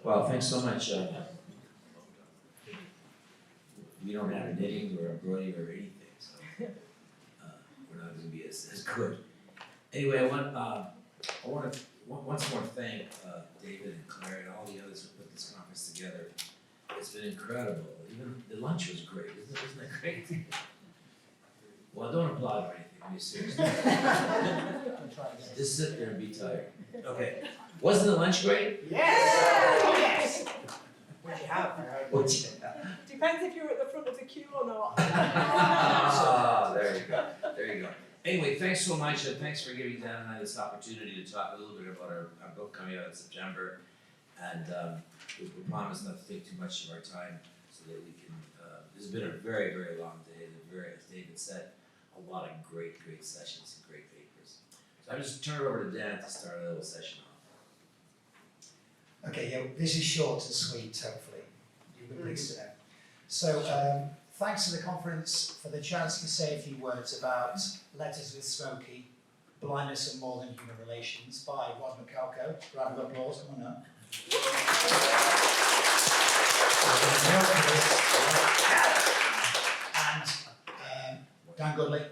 Well, thanks so much. We don't have knitting or embroidery or anything, so we're not going to be as good. Anyway, I want to once more thank David and Claire and all the others who put this conference together. It's been incredible. Even the lunch was great. Isn't that great? Well, don't applaud or anything. I mean, seriously. Just sit there and be tired. Okay. Wasn't the lunch great? Yes! What'd you have? What'd you have? Depends if you're at the front of the queue or not. Ah, there you go. There you go. Anyway, thanks so much, and thanks for giving Dan and I this opportunity to talk a little bit about our book coming out in September. And we promise not to take too much of our time so that we can, this has been a very, very long day, and as David said, a lot of great sessions and great papers. So I'll just turn it over to Dan to start a little session off. Okay, yeah, this is short and sweet, hopefully. You'll be pleased to know. So, thanks to the conference for the chance to say a few words about Letters with Smokie, Blindness and More Than Human Relations by Rod Michalko. Round of applause, come on up. And Dan Goodley.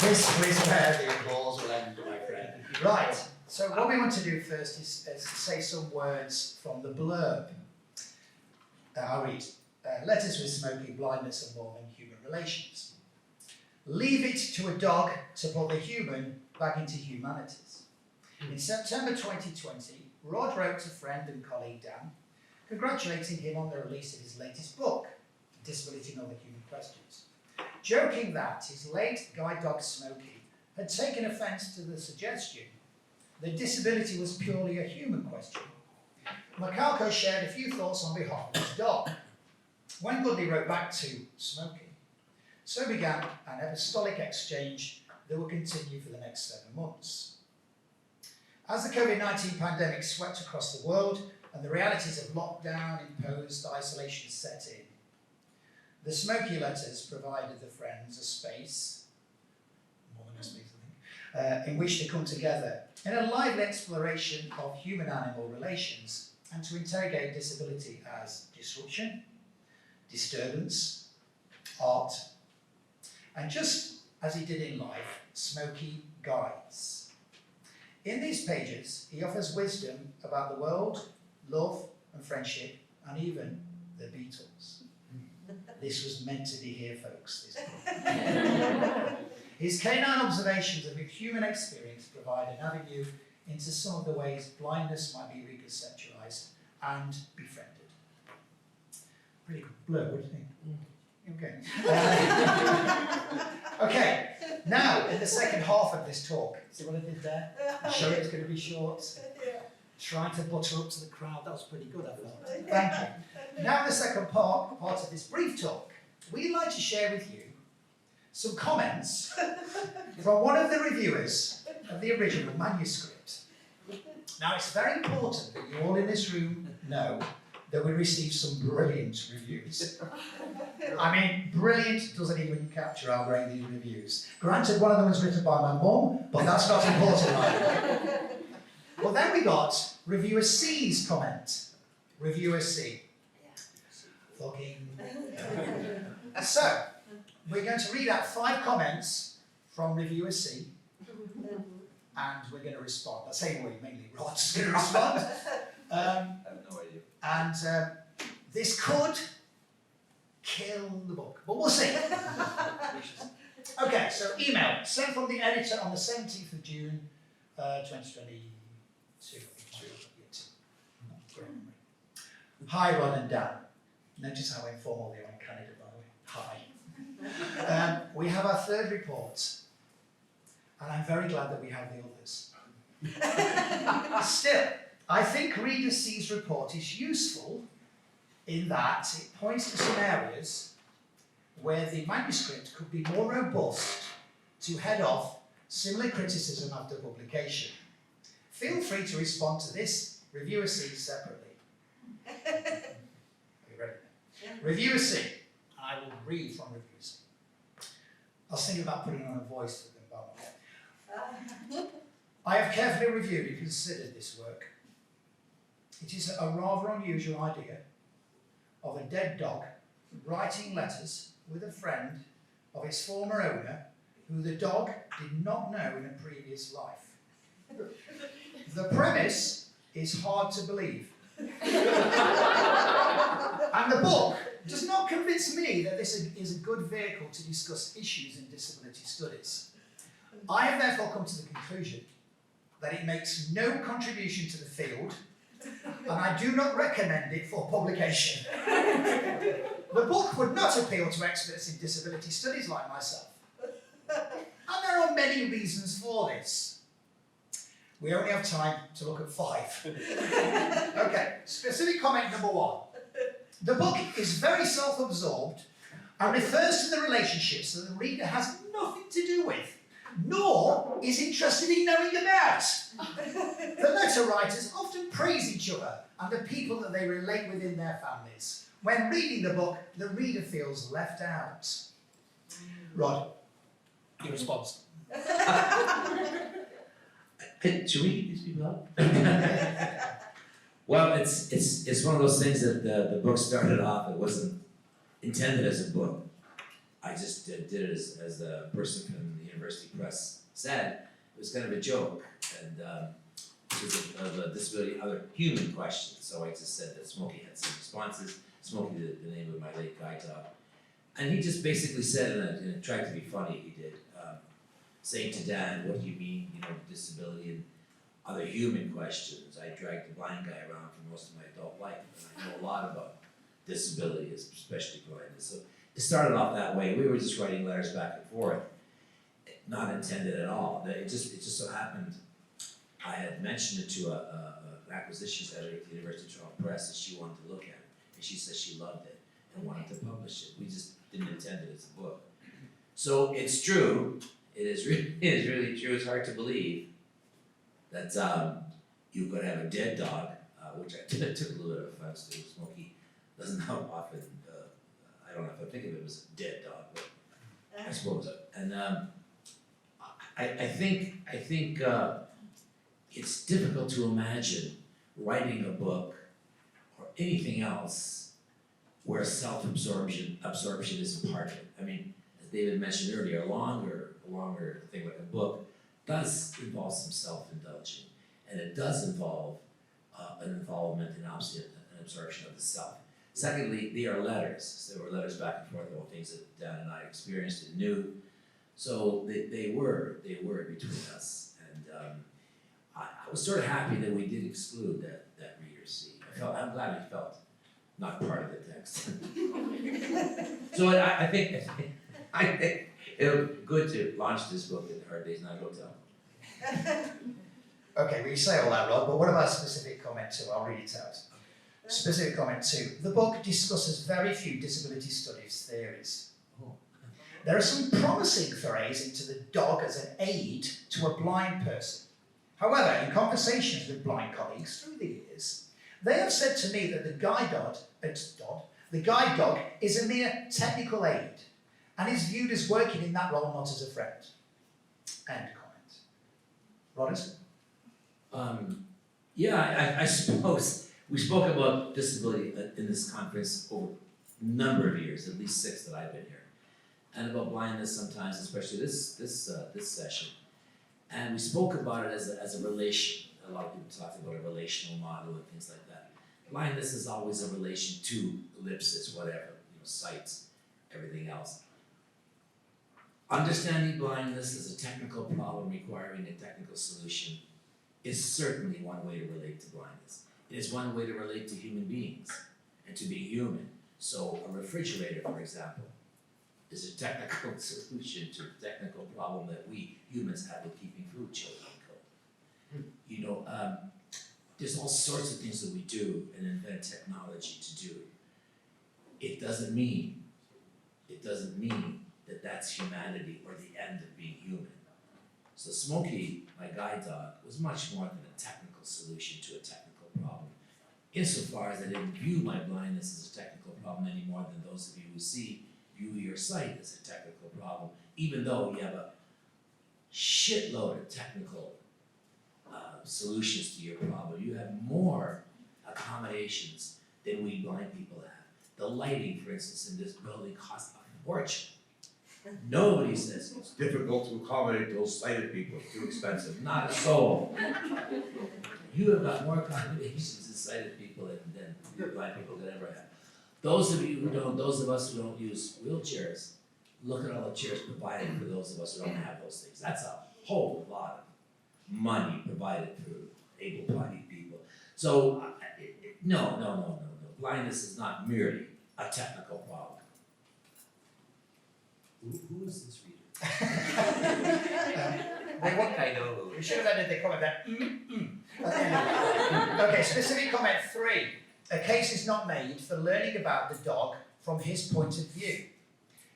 This is where the applause will end, my friend. Right, so what we want to do first is to say some words from the blurb. I'll read. Letters with Smokie, Blindness and More Than Human Relations. Leave it to a dog to put the human back into humanities. In September 2020, Rod wrote to friend and colleague Dan, congratulating him on the release of his latest book, Disability and Other Human Questions, joking that his late guide dog Smokie had taken offence to the suggestion that disability was purely a human question. Michalko shared a few thoughts on behalf of his dog. When Goodley wrote back to Smokie, so began an epistolic exchange that will continue for the next 7 months. As the COVID-19 pandemic swept across the world and the realities of lockdown imposed isolation set in, the Smokie letters provided the friends a space, more than a space I think, in which to come together in a lively exploration of human-animal relations and to interrogate disability as disruption, disturbance, art, and just as he did in life, Smokie guides. In these pages, he offers wisdom about the world, love and friendship, and even the Beatles. This was meant to be here, folks. This His canine observations of the human experience provide an avenue into some of the ways blindness might be reconceptualised and befriended. Pretty good blur, what do you think? Okay. Okay, now in the second half of this talk, see what I did there? Show it's going to be short. Trying to butter up to the crowd, that was pretty good, I thought. Thank you. Now in the second part of this brief talk, we'd like to share with you some comments from one of the reviewers of the original manuscript. Now it's very important that you all in this room know that we received some brilliant reviews. I mean, brilliant doesn't even capture how great these reviews. Granted, one of them was written by my mum, but that's not important either. Well, then we got Reviewer C's comment. Reviewer C. Fucking. So, we're going to read out 5 comments from Reviewer C, and we're going to respond. I say we, mainly Rod's going to respond. I have no idea. And this could kill the book, but we'll see. Okay, so email sent from the editor on the 17th of June, 2022. Hi, Rod and Dan. Notice how informal they are in Canada, by the way. Hi. We have our 3rd report, and I'm very glad that we have the others. Still, I think Reader C's report is useful in that it points to some areas where the manuscript could be more robust to head off similar criticism after publication. Feel free to respond to this Reviewer C separately. Are you ready? Yeah. Reviewer C. I will read from Reviewer C. I was thinking about putting on a voice for them, but I have carefully reviewed and considered this work. It is a rather unusual idea of a dead dog writing letters with a friend of its former owner, who the dog did not know in a previous life. The premise is hard to believe. And the book does not convince me that this is a good vehicle to discuss issues in disability studies. I have therefore come to the conclusion that it makes no contribution to the field, and I do not recommend it for publication. The book would not appeal to experts in disability studies like myself. And there are many reasons for this. We only have time to look at 5. Okay, specific comment number 1. The book is very self-absorbed and refers to the relationships that the reader has nothing to do with, nor is interested in knowing about. The letter writers often praise each other and the people that they relate with in their families. When reading the book, the reader feels left out. Rod, your response. Should we keep these people up? Well, it's one of those things that the book started off, it wasn't intended as a book. I just did it as the person from the university press said. It was kind of a joke, and it was of a disability, other human questions. So I just said that Smokie had some responses. Smokie, the name of my late guide dog. And he just basically said, and tried to be funny, he did, saying to Dan, what do you mean, disability and other human questions. I dragged the blind guy around for most of my adult life, and I know a lot about disability, especially blindness. So it started off that way. We were just writing letters back and forth, not intended at all. It just so happened I had mentioned it to an acquisitions editor at the University of Toronto Press, and she wanted to look at it, and she said she loved it and wanted to publish it. We just didn't intend it as a book. So it's true. It is really true. It's hard to believe that you could have a dead dog, which I took a little bit of offense to. Smokie doesn't know often. I don't know if I think of it as a dead dog, but I suppose. And I think it's difficult to imagine writing a book or anything else where self-absorption is a part of it. I mean, as David mentioned earlier, a longer thing like a book does involve some self-indulging, and it does involve an involvement in obviously an absorption of the self. Secondly, they are letters. So there were letters back and forth about things that Dan and I experienced and knew. So they were between us, and I was sort of happy that we did exclude that reader's seat. I'm glad he felt not part of the text. So I think it was good to launch this book at the Hard Day's Night Hotel. Okay, well you say all that, Rod, but what about specific comment 2? I'll read it out. Specific comment 2. The book discusses very few disability studies theories. There are some promising forays into the dog as an aid to a blind person. However, in conversations with blind colleagues through the years, they have said to me that the guide dog is a mere technical aid and is viewed as working in that role, not as a friend. End comment. Rodders? Yeah, I suppose we spoke about disability in this conference over a number of years, at least 6 that I've been here, and about blindness sometimes, especially this session. And we spoke about it as a relation. A lot of people talked about a relational model and things like that. Blindness is always a relation to ellipsis, whatever, sight, everything else. Understanding blindness as a technical problem requiring a technical solution is certainly one way to relate to blindness. It is one way to relate to human beings and to be human. So a refrigerator, for example, is a technical solution to a technical problem that we humans have with keeping food chilled and cold. There's all sorts of things that we do and invent technology to do. It doesn't mean that that's humanity or the end of being human. So Smokie, my guide dog, was much more than a technical solution to a technical problem, insofar as I didn't view my blindness as a technical problem any more than those of you who view your sight as a technical problem, even though you have a shitload of technical solutions to your problem. You have more accommodations than we blind people have. The lighting, for instance, in this building costs a fortune. Nobody says it's difficult to accommodate those sighted people, it's too expensive, not a soul. You have got more accommodations in sighted people than blind people could ever have. Those of you who don't, those of us who don't use wheelchairs, look at all the chairs provided for those of us who don't have those things. That's a whole lot of money provided for able-bodied people. So, no. Blindness is not merely a technical problem. Who is this reader? I think I know who. We should have ended the comment there. At the end of it. Okay, specific comment 3. A case is not made for learning about the dog from his point of view.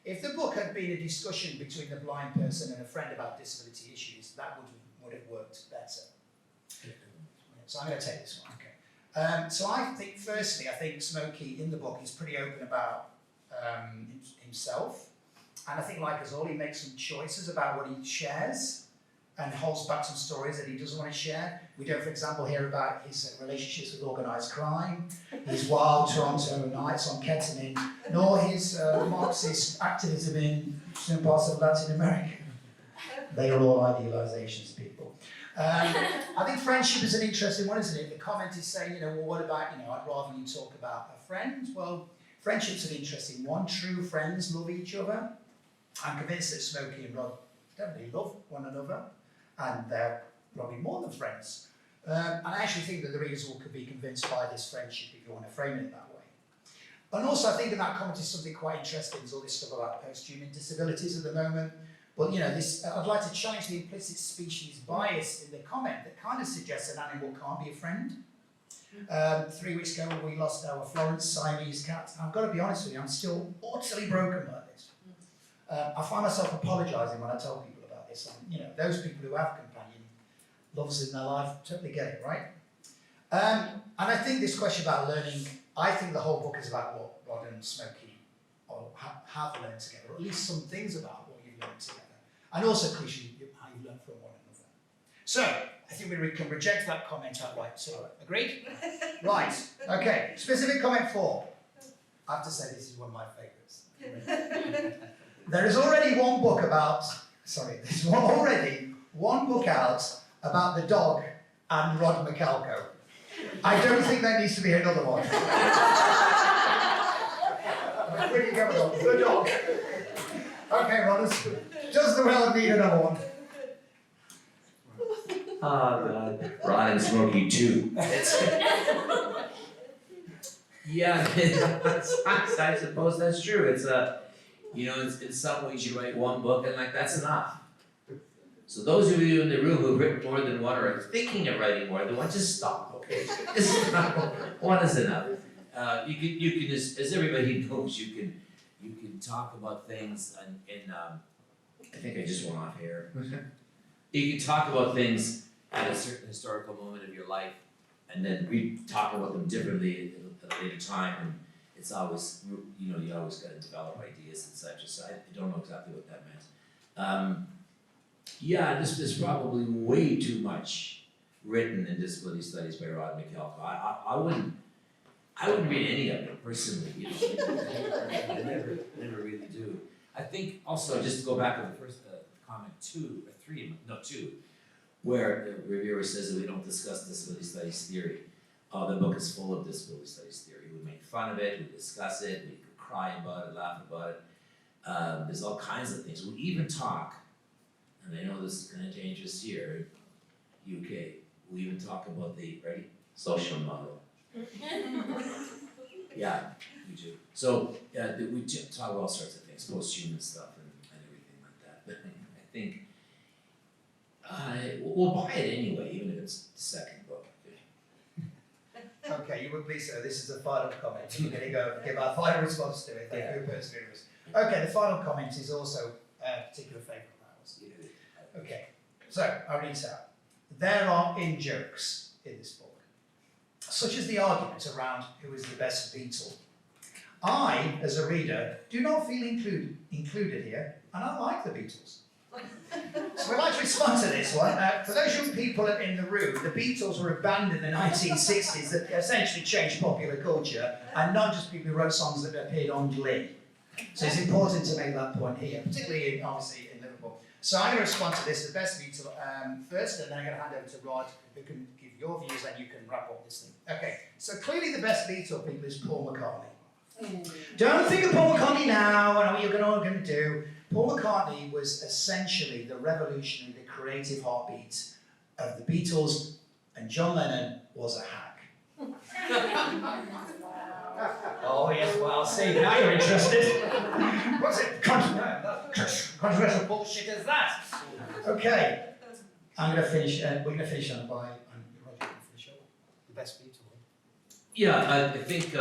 If the book had been a discussion between the blind person and a friend about disability issues, that would have worked better. So I'm going to take this one. Okay. So I think, firstly, I think Smokie in the book is pretty open about himself. And I think, like us all, he makes some choices about what he shares and holds back some stories that he doesn't want to share. We don't, for example, hear about his relationships with organised crime, his wild Toronto nights on ketamine, nor his Marxist activism in some parts of Latin America. They are all idealisations, people. I think friendship is an interesting one, isn't it? The comment is saying, well, what about, I'd rather you talk about a friend. Well, friendship's an interesting one. True friends love each other. I'm convinced that Smokie and Rod definitely love one another, and they're probably more than friends. And I actually think that the readers could be convinced by this friendship if you want to frame it that way. And also, I think in that comment is something quite interesting. There's all this stuff about post-human disabilities at the moment. But I'd like to challenge the implicit species bias in the comment that kind of suggests an animal can't be a friend. 3 weeks ago, we lost our Florence Siamese cat. I've got to be honest with you, I'm still utterly broken by this. I find myself apologising when I tell people about this. Those people who have companion loves in their life totally get it, right? And I think this question about learning, I think the whole book is about what Rod and Smokie have learned together, or at least some things about what you've learned together. And also, crucially, how you've learned from one another. So, I think we can reject that comment outright. So, agreed? Right. Okay. Specific comment 4. I have to say this is one of my favourites. There is already one book out about the dog and Rod Michalko. I don't think there needs to be another one. Where do you go with the dog? Okay, Rod, does the world need another one? Oh, God. Rod and Smokie too. Yeah, I suppose that's true. It's in some ways you write one book and that's enough. So those of you in the room who've written more than one or are thinking of writing more than one, just stop, okay? One is enough. You can as everybody knows, you can talk about things in I think I just went off here. You can talk about things at a certain historical moment of your life, and then talk about them differently at a later time. And it's always, you always got to develop ideas and such. So I don't know exactly what that meant. There's probably way too much written in disability studies by Rod Michalko. I wouldn't read any of it personally. I never really do. I think also, just to go back to the first comment 2, where the reviewer says that we don't discuss disability studies theory. The book is full of disability studies theory. We make fun of it, we discuss it, we cry about it, laugh about it. There's all kinds of things. We even talk, and I know this is kind of dangerous here, UK, we even talk about the, social model. Yeah, we do. So we talk about all sorts of things, post-human stuff and everything like that. But I think we'll buy it anyway, even if it's the second book. Okay, you would please, sir. This is the final comment. We're going to go give our final response to it. Thank you for perseverance. Okay, the final comment is also a particular favourite of ours. Okay, so I'll read this out. There are in-jokes in this book, such as the argument around who is the best Beatle. I, as a reader, do not feel included here, and I like the Beatles. So we'd like to respond to this one. For those young people in the room, the Beatles were a band in the 1960s that essentially changed popular culture, and not just people who wrote songs that appeared on Glee. So it's important to make that point here, particularly obviously in Liverpool. So I'm going to respond to this, the best Beatle, first, and then I'm going to hand over to Rod, who can give your views, and you can wrap up this thing. Okay, so clearly the best Beatle people is Paul McCartney. Don't think of Paul McCartney now, and what you're all going to do. Paul McCartney was essentially the revolutionary, the creative heartbeat of the Beatles, and John Lennon was a hack. Oh yes, well, see, now you're interested. What's it? Controversial bullshit is that? Okay, I'm going to finish, we're going to finish on by, Roger, you can finish up. The best Beatle. Yeah, I think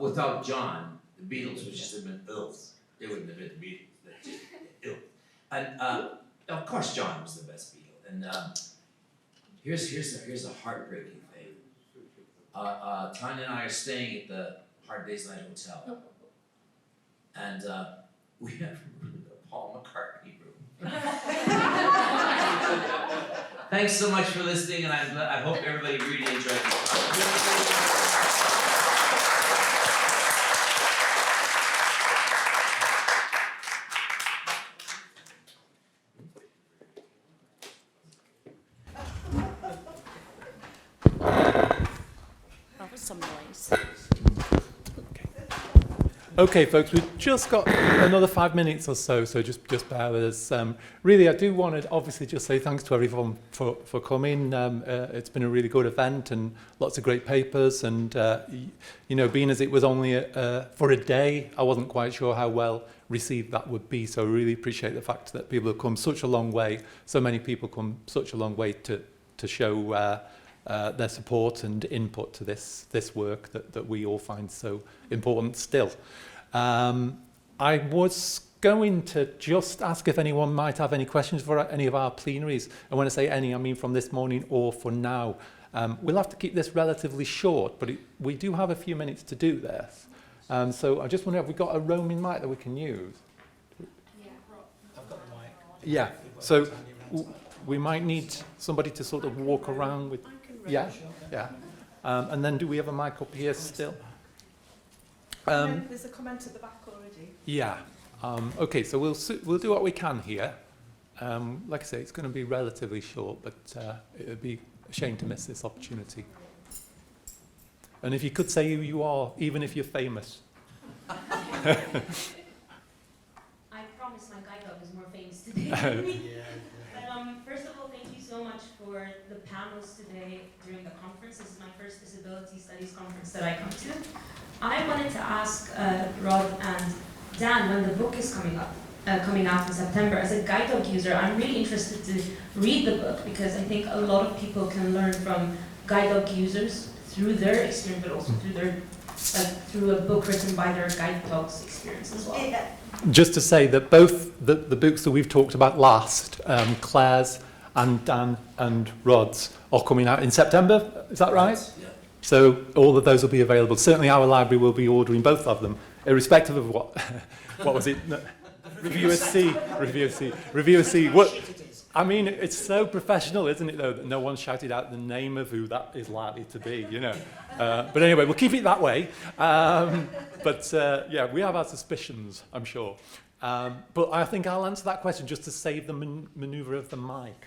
without John, the Beatles would just have been ills. They wouldn't have been the Beatles. They're just ill. And of course, John was the best Beatle. And here's a heartbreaking thing. Tanya and I are staying at the Hard Day's Night Hotel, and we have a Paul McCartney room. Thanks so much for listening, and I hope everybody really enjoyed this. Some noise. Okay, folks, we've just got another 5 minutes or so just bear with us. Really, I do want to obviously just say thanks to everyone for coming. It's been a really good event and lots of great papers. And, you know, being as it was only for a day, I wasn't quite sure how well received that would be. So I really appreciate the fact that people have come such a long way. So many people come such a long way to show their support and input to this work that we all find so important still. I was going to just ask if anyone might have any questions for any of our plenaries. And when I say any, I mean from this morning or for now. We'll have to keep this relatively short, but we do have a few minutes to do this. So I just wonder if we've got a roaming mic that we can use. I've got the mic. Yeah, so we might need somebody to sort of walk around with... Yeah, yeah. And then do we have a mic up here still? There's a comment at the back already. Yeah. Okay, so we'll do what we can here. Like I say, it's going to be relatively short, but it would be a shame to miss this opportunity. And if you could say who you are, even if you're famous. I promise my guide dog is more famous today. First of all, thank you so much for the panels today during the conference. This is my first disability studies conference that I come to. I wanted to ask Rod and Dan, when the book is coming out in September, as a guide dog user, I'm really interested to read the book because I think a lot of people can learn from guide dog users through their experience, but also through a book written by their guide dog's experience as well. Just to say that both the books that we've talked about last, Claire's and Dan and Rod's, are coming out in September, is that right? Yeah. So all of those will be available. Certainly our library will be ordering both of them, irrespective of what was it? No, Reviewer C. What? I mean, it's so professional, isn't it, though, that no one shouted out the name of who that is likely to be, you know. But anyway, we'll keep it that way. Yeah, we have our suspicions, I'm sure. But I think I'll answer that question just to save the manoeuvre of the mic.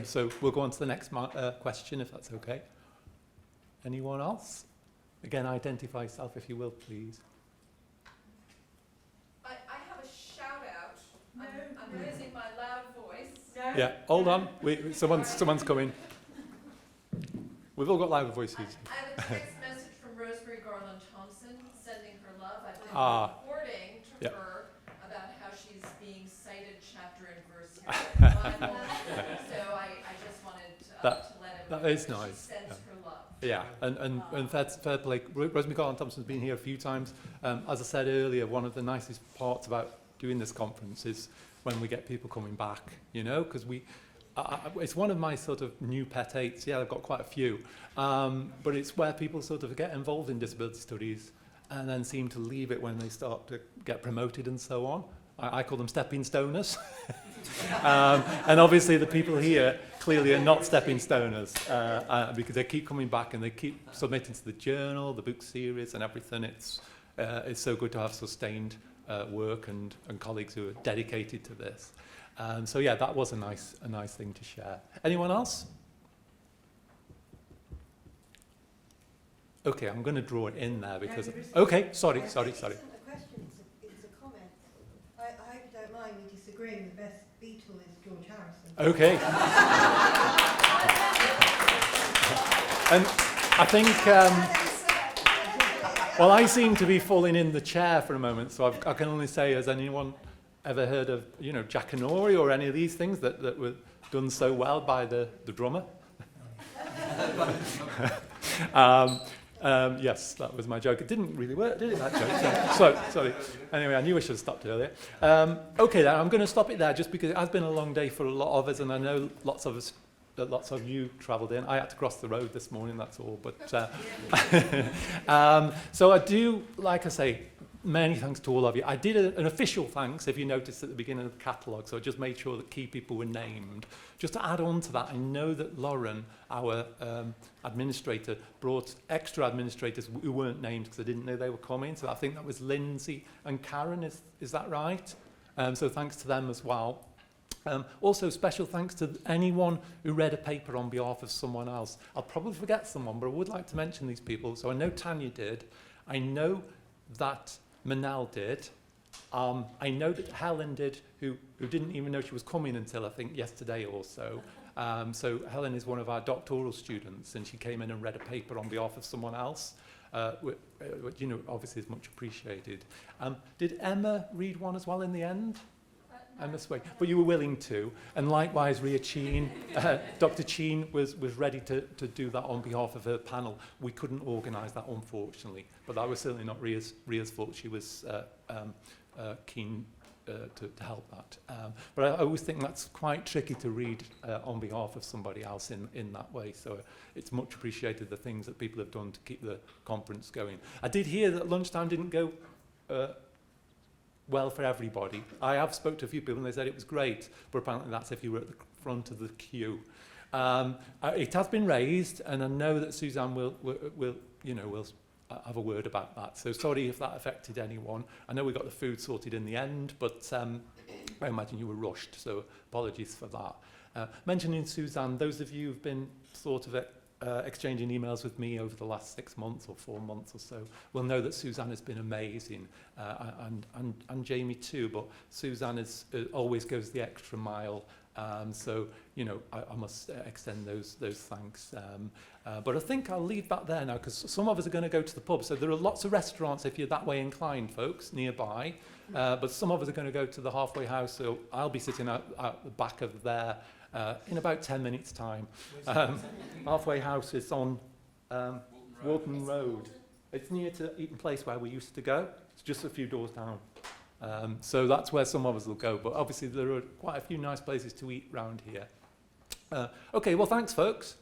So we'll go on to the next question, if that's okay. Anyone else? Again, identify yourself, if you will, please. I have a shout out. I'm raising my loud voice. No? Yeah, hold on. Someone's coming. We've all got louder voices. I have a text message from Rosemary Garland Thompson sending her love. I've been reporting to her about how she's being cited chapter and verse here in the Bible. So I just wanted to let everyone that is know that nice. she sends her love. Yeah, and fair play. Rosemary Garland Thompson's been here a few times. As I said earlier, one of the nicest parts about doing this conference is when we get people coming back, you know, because it's one of my sort of new pet hates. Yeah, I've got quite a few. But it's where people sort of get involved in disability studies and then seem to leave it when they start to get promoted and so on. I call them stepping stoners. And obviously the people here clearly are not stepping stoners because they keep coming back and they keep submitting to the journal, the book series and everything. It's so good to have sustained work and colleagues who are dedicated to this. So yeah, that was a nice thing to share. Anyone else? Okay, I'm going to draw it in there because... Okay, sorry. It's not a question, it's a comment. I hope you don't mind me disagreeing. The best Beatle is George Harrison. Okay. And I think... well, I seem to be falling in the chair for a moment, so I can only say, has anyone ever heard of, Jackanory or any of these things that were done so well by the drummer? Yes, that was my joke. It didn't really work, did it, that joke? So, sorry. Anyway, I knew I should have stopped earlier. Okay, then, I'm going to stop it there just because it has been a long day for a lot of us, and I know lots of you travelled in. I had to cross the road this morning, that's all. But so I do, like I say, many thanks to all of you. I did an official thanks, if you noticed at the beginning of the catalogue, so I just made sure that key people were named. Just to add on to that, I know that Lauren, our administrator, brought extra administrators who weren't named because I didn't know they were coming. So I think that was Lindsay and Karen, is that right? So thanks to them as well. Also, special thanks to anyone who read a paper on behalf of someone else. I'll probably forget someone, but I would like to mention these people. So I know Tanya did. I know that Manal did. I know that Helen did, who didn't even know she was coming until I think yesterday or so. So Helen is one of our doctoral students, and she came in and read a paper on behalf of someone else, which obviously is much appreciated. Did Emma read one as well in the end? Emma Sway, but you were willing to, and likewise Ria Cheen, Dr. Cheen was ready to do that on behalf of her panel. We couldn't organise that, unfortunately, but that was certainly not Ria's fault. She was keen to help that. But I always think that's quite tricky to read on behalf of somebody else in that way, so it's much appreciated, the things that people have done to keep the conference going. I did hear that lunchtime didn't go well for everybody. I have spoke to a few people and they said it was great, but apparently that's if you were at the front of the queue. It has been raised, and I know that Suzanne will have a word about that. So sorry if that affected anyone. I know we got the food sorted in the end, but I imagine you were rushed, so apologies for that. Mentioning Suzanne, those of you who've been sort of exchanging emails with me over the last 6 months or 4 months or so will know that Suzanne has been amazing, and Jamie too, but Suzanne always goes the extra mile, so I must extend those thanks, but I think I'll leave that there now because some of us are going to go to the pub, so there are lots of restaurants if you're that way inclined, folks, nearby, but some of us are going to go to the halfway house, so I'll be sitting out the back of there in about 10 minutes' time. Halfway House is on Walton Road. It's near to Eaton Place where we used to go. It's just a few doors down. So that's where some of us will go. But obviously there are quite a few nice places to eat round here. Okay, well, thanks, folks.